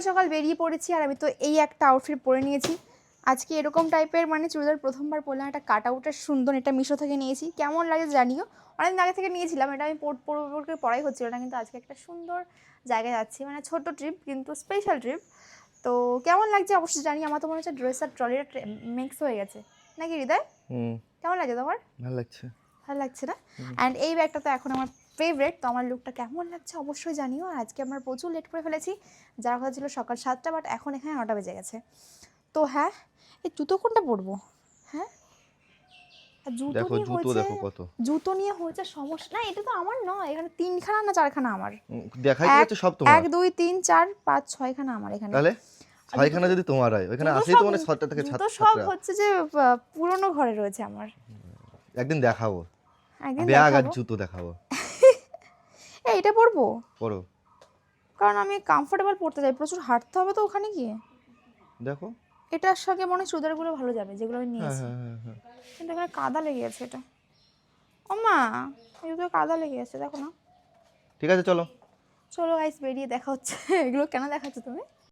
সকাল বেরিয়ে পড়েছি, আর আমি তো এই একটা আউটফিট পরে নিয়েছি আজকে। এরকম টাইপের মানে চুড়িদার প্রথমবার পরলাম, একটা কাট আউটের সুন্দর, এটা মিশো থেকে নিয়েছি। কেমন লাগে জানিও, অনেকদিন আগে থেকে নিয়েছিলাম, এটা আমি পরে পড়াই হচ্ছিল না, কিন্তু আজকে একটা সুন্দর জায়গায় যাচ্ছি, মানে ছোট ট্রিপ কিন্তু স্পেশাল ট্রিপ। তো কেমন লাগছে অবশ্যই জানি। আমার তো মনে হচ্ছে ড্রেস আর ট্রলিটা মিক্স হয়ে গেছে নাকি হৃদয়? কেমন লাগছে তোমার? ভালো লাগছে। ভালো লাগছে না? অ্যান্ড এই ব্যাগটা তো এখন আমার ফেভারিট। তো আমার লুকটা কেমন লাগছে অবশ্যই জানিও। আর আজকে আমরা প্রচুর লেট করে ফেলেছি, যার কথা ছিল সকাল 7টা, বাট এখন এখানে 9টা বেজে গেছে। তো হ্যাঁ, এই জুতো কোনটা পরবো? হ্যাঁ, জুতো দেখো নিয়ে জুতো হয়েছে, দেখো কত, জুতো নিয়ে হয়েছে সমস্যা। না, এটা তো আমার নয়, এখানে 3খানা না 4খানা আমার। দেখাই তো যাচ্ছে সব তোমার। 1 2 3 4 5 6খানা আমার এখানে। তাহলে 6খানা যদি তোমার হয়, ওইখানে জুতো আসেই সব, তো মানে 7টা থেকে জুতো সব 7টা। হচ্ছে যে পুরনো ঘরে রয়েছে আমার। একদিন দেখাবো, একদিন ব্যাগ আর দেখাবো। জুতো দেখাবো। এটা পরবো পরো, কারণ আমি কমফোর্টেবল পড়তে চাই, প্রচুর হাঁটতে হবে তো ওখানে গিয়ে। দেখো। এটার সঙ্গে মনে হয় চুড়িদারগুলো ভালো যাবে যেগুলো আমি হ্যাঁ নিয়েছি। হ্যাঁ হ্যাঁ হ্যাঁ। কিন্তু এখানে কাদা লেগে গেছে, এটা ও মা, এগুলো কাদা লেগে গেছে দেখো না। ঠিক আছে চলো। চলো গাইস, বেরিয়ে দেখা হচ্ছে। এগুলো কেন দেখাচ্ছ তুমি?